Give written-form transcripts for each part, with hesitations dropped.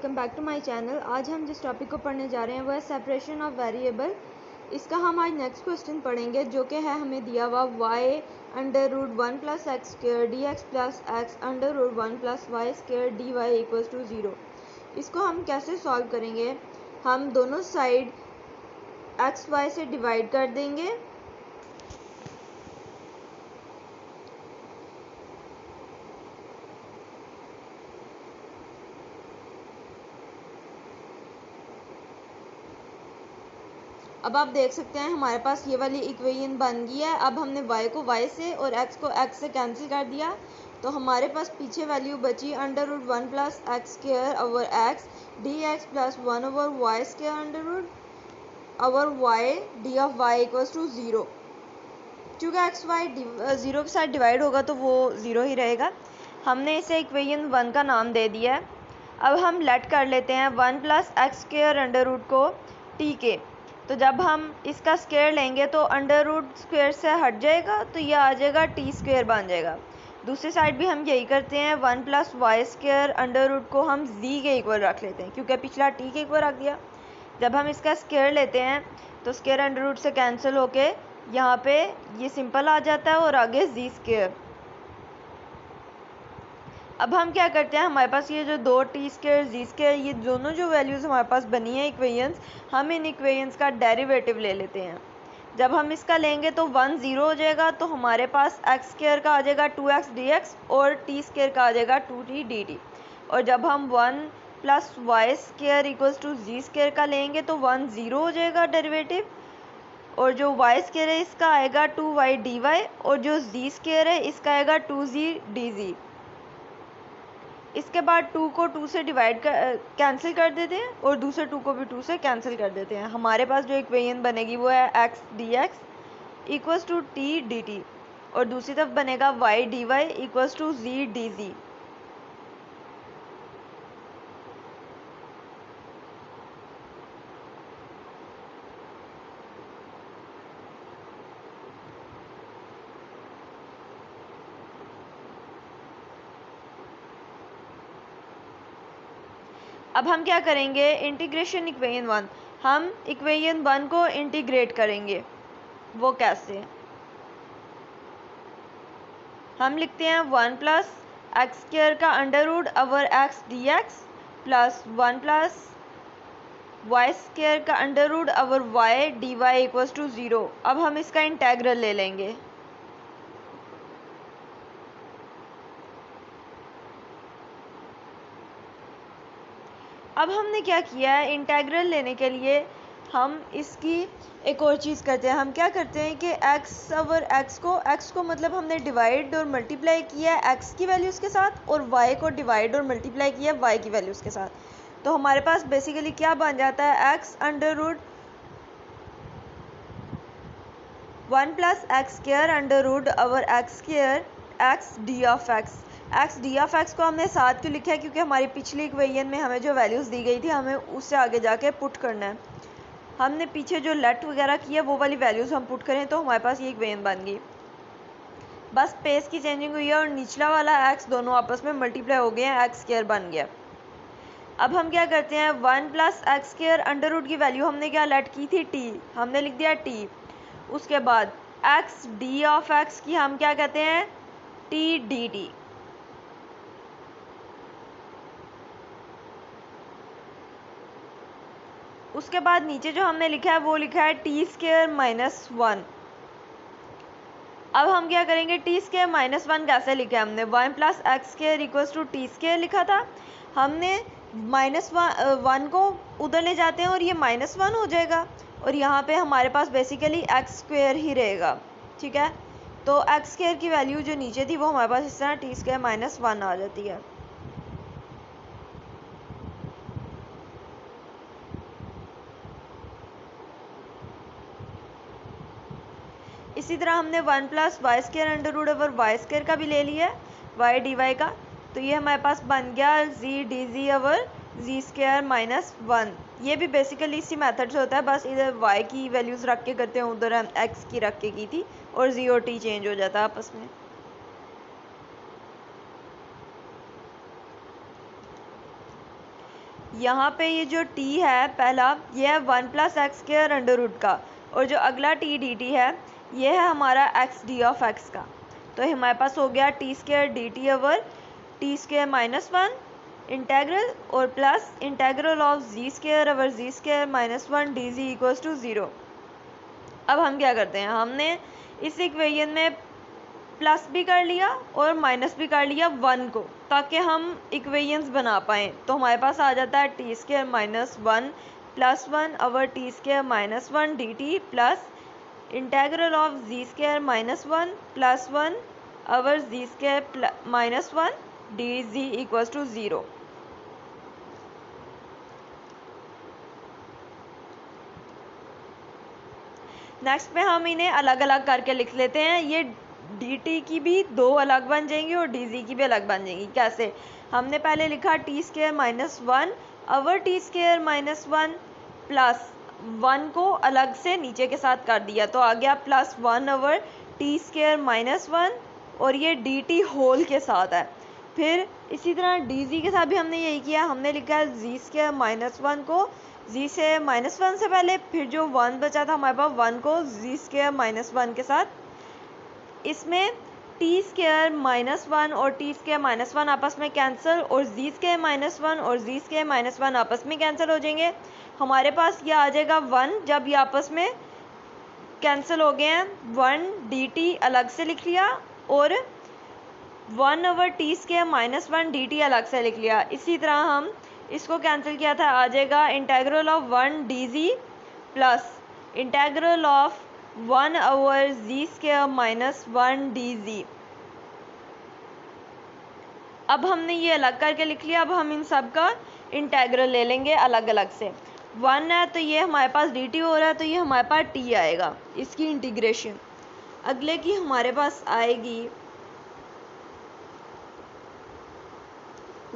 Welcome back to my channel. आज हम जिस टॉपिक को पढ़ने जा रहे हैं वो है सेपरेशन ऑफ वेरिएबल। इसका हम आज नेक्स्ट क्वेश्चन पढ़ेंगे जो कि है हमें दिया हुआ y under root 1 plus x square d x plus x under root 1 plus y square d y equal to 0। इसको हम कैसे सॉल्व करेंगे? हम दोनों साइड एक्स वाई से डिवाइड कर देंगे। अब आप देख सकते हैं हमारे पास ये वाली इक्वेशन बन गई है। अब हमने y को y से और x को x से कैंसिल कर दिया, तो हमारे पास पीछे वैल्यू बची under root 1 plus x square over x d x plus 1 over y square under root over y d of y equals to 0। चूँकि एक्स वाई 0 के साथ डिवाइड होगा तो वो 0 ही रहेगा। हमने इसे इक्वेशन 1 का नाम दे दिया है। अब हम लेट कर लेते हैं 1 plus x square under root को t के। तो जब हम इसका स्क्वायर लेंगे तो अंडर रूट स्क्वायर से हट जाएगा, तो ये आ जाएगा टी स्क्वायर बन जाएगा। दूसरी साइड भी हम यही करते हैं, 1 plus y square under root को हम z के इक्वल रख लेते हैं क्योंकि पिछला t के इक्वल रख दिया। जब हम इसका स्क्वायर लेते हैं तो स्क्वायर अंडर रूट से कैंसिल होके यहाँ पे ये सिंपल आ जाता है और आगे z स्क्वायर। अब हम क्या करते हैं, हमारे पास ये जो दो टी स्क्वायर जी स्क्वायर ये दोनों जो वैल्यूज़ हमारे पास बनी है इक्वेशंस, हम इन इक्वेशंस का डेरिवेटिव ले लेते हैं। जब हम इसका लेंगे तो 1 0 हो जाएगा, तो हमारे पास एक्स स्क्वायर का आ जाएगा 2x dx और टी स्क्वायर का आ जाएगा 2t dt। और जब हम 1 plus y square equals to z square का लेंगे तो 1 0 हो जाएगा डेरिवेटिव, और जो वाई स्क्वायर है इसका आएगा 2y dy और जो जी स्क्वायर है इसका आएगा 2z dz। इसके बाद 2 को 2 से डिवाइड कर कैंसिल कर देते हैं और दूसरे 2 को भी 2 से कैंसिल कर देते हैं। हमारे पास जो इक्वेशन बनेगी वो है x dx equals to t dt और दूसरी तरफ बनेगा y dy equals to z dz। अब हम क्या करेंगे, इंटीग्रेशन इक्वेशन 1, हम इक्वेशन 1 को इंटीग्रेट करेंगे। वो कैसे? हम लिखते हैं 1 प्लस एक्स स्क्वायर का under root over x d x plus 1 plus y square का under root over y d y equals to 0। अब हम इसका इंटेग्रल ले लेंगे। अब हमने क्या किया है, इंटेग्रल लेने के लिए हम इसकी एक और चीज़ करते हैं। हम क्या करते हैं कि x ओवर x को मतलब हमने डिवाइड और मल्टीप्लाई किया है x की वैल्यूज़ के साथ और y को डिवाइड और मल्टीप्लाई किया है y की वैल्यूज़ के साथ। तो हमारे पास बेसिकली क्या बन जाता है, x under root 1 plus x square under root over x square x d of x को हमने साथ क्यों लिखा है, क्योंकि हमारी पिछली इक्वेशन में हमें जो वैल्यूज़ दी गई थी हमें उससे आगे जाके पुट करना है। हमने पीछे जो लेट वगैरह किया वो वाली वैल्यूज़ हम पुट करें तो हमारे पास ये इक्वेशन बन गई। बस स्पेस की चेंजिंग हुई है और निचला वाला एक्स दोनों आपस में मल्टीप्लाई हो गए हैं, एक्स स्क्वायर बन गया। अब हम क्या करते हैं, 1 plus x square under root की वैल्यू हमने क्या लेट की थी, टी, हमने लिख दिया टी। उसके बाद एक्स डी ऑफ एक्स की हम क्या कहते हैं, टी डी टी। उसके बाद नीचे जो हमने लिखा है वो लिखा है टी स्क्वायर माइनस 1। अब हम क्या करेंगे, टी स्क्वायर माइनस 1 कैसे लिखा है, हमने 1 plus x square equals to t square लिखा था। हमने -1 को उधर ले जाते हैं और ये -1 हो जाएगा और यहाँ पे हमारे पास बेसिकली एक्स स्क्वायर ही रहेगा। ठीक है, तो एक्स स्क्वायर की वैल्यू जो नीचे थी वो हमारे पास इस तरह टी स्क्वायर माइनस 1 आ जाती है। इसी तरह हमने 1 plus y square under root over y square का भी ले लिया है, वाई डी वाई का। तो ये हमारे पास बन गया जी डी जी ओवर जी स्क्वायर माइनस 1। ये भी बेसिकली इसी मेथड से होता है, बस इधर y की वैल्यूज़ रख के करते हैं, उधर हम x की रख के की थी और जी और टी चेंज हो जाता है आपस में। यहाँ पे ये जो t है पहला, ये है 1 plus x square under root का, और जो अगला t dt है ये है हमारा x d ऑफ x का। तो हमारे पास हो गया t square d t over t square minus 1 integral और plus integral of ji square over ji square minus 1 d ji equals to 0। अब हम क्या करते हैं, हमने इस इक्वेशन में प्लस भी कर लिया और माइनस भी कर लिया 1 को, ताकि हम इक्वेशंस बना पाएँ। तो हमारे पास आ जाता है t square minus 1 plus 1 over t square minus 1 d t plus integral of ji square minus 1 plus 1 over ji square minus 1 d ji equals to 0। Next पे हम इन्हें अलग अलग करके लिख लेते हैं। ये dt की भी दो अलग बन जाएंगी और dz की भी अलग बन जाएंगी। कैसे, हमने पहले लिखा T square minus 1 over t square minus 1 plus 1 को अलग से नीचे के साथ कर दिया, तो आ गया plus 1 over t square minus 1 और ये dt होल के साथ है। फिर इसी तरह dz के साथ भी हमने यही किया, हमने लिखा जी स्क्वायर माइनस 1 को जी से माइनस 1 से पहले, फिर जो 1 बचा था हमारे पास 1 को जी स्क्वायर माइनस 1 के साथ। इसमें टी स्क्वायर माइनस 1 और टी स्क्वायर माइनस 1 आपस में कैंसिल और जी स्क्वायर माइनस 1 और जी स्क्वायर माइनस 1 आपस में कैंसिल हो जाएंगे। हमारे पास ये आ जाएगा 1, जब ये आपस में कैंसिल हो गए हैं 1 dt अलग से लिख लिया और 1 over t square minus 1 dt अलग से लिख लिया। इसी तरह हम इसको कैंसिल किया था, आ जाएगा integral of 1 dz plus integral of 1 over ji square minus 1 dz। अब हमने ये अलग करके लिख लिया। अब हम इन सब का इंटेग्रल ले लेंगे अलग अलग से। 1 है तो ये हमारे पास dt हो रहा है, तो ये हमारे पास t आएगा, इसकी इंटीग्रेशन। अगले की हमारे पास आएगी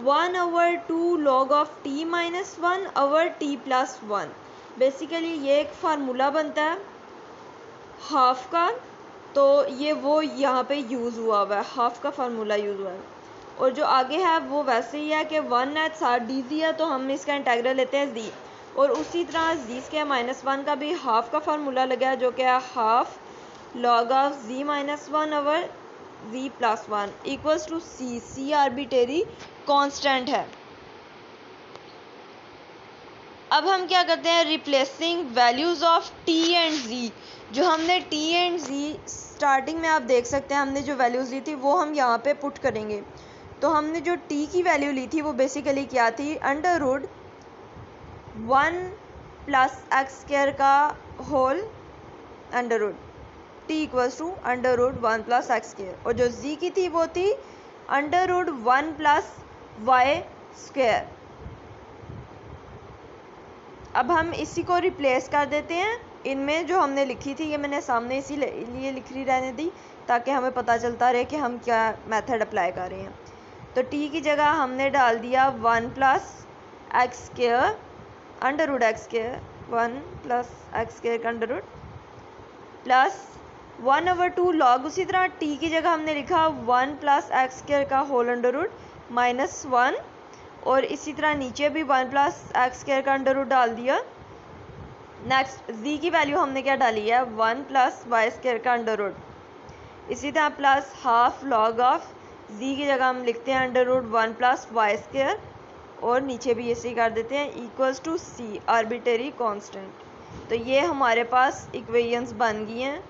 1 over 2 log of t minus 1 over t plus 1। Basically ये एक फार्मूला बनता है हाफ का, तो ये वो यहाँ पे यूज़ हुआ हुआ है, हाफ का फार्मूला यूज़ हुआ है। और जो आगे है वो वैसे ही है कि 1 है साथ डी जी है, तो हम इसका इंटेग्रल लेते हैं जी। और उसी तरह जी स्क्वायर माइनस 1 का भी हाफ का फार्मूला लगा है, जो कि है half log of z minus 1 over z plus 1 equals to c. C arbitrary constant है। अब हम क्या करते हैं, replacing values of t and z। जो हमने t एंड z स्टार्टिंग में आप देख सकते हैं हमने जो वैल्यूज ली थी वो हम यहाँ पे पुट करेंगे। तो हमने जो t की वैल्यू ली थी वो बेसिकली क्या थी, under root 1 plus x square का whole under root t equals to under root 1 plus x square. और जो z की थी वो थी under root 1 plus y square. अब हम इसी को रिप्लेस कर देते हैं इनमें जो हमने लिखी थी। ये मैंने सामने इसीलिए लिख रही रहने दी ताकि हमें पता चलता रहे कि हम क्या मेथड अप्लाई कर रहे हैं। तो t की जगह हमने डाल दिया 1 plus x square under root x square 1 plus x square का under root plus 1 over 2 log. उसी तरह t की जगह हमने लिखा 1 प्लस एक्स स्क्वायर का होल अंडर रूट माइनस 1 और इसी तरह नीचे भी 1 प्लस एक्स स्क्वायर का अंडर रूट डाल दिया। नेक्स्ट z की वैल्यू हमने क्या डाली है, 1 प्लस वाई स्क्वायर का अंडर रूट। इसी तरह plus half log of z की जगह हम लिखते हैं under root 1 plus y square और नीचे भी ऐसे ही कर देते हैं equals to c arbitrary constant. तो ये हमारे पास इक्वेशंस बन गई हैं।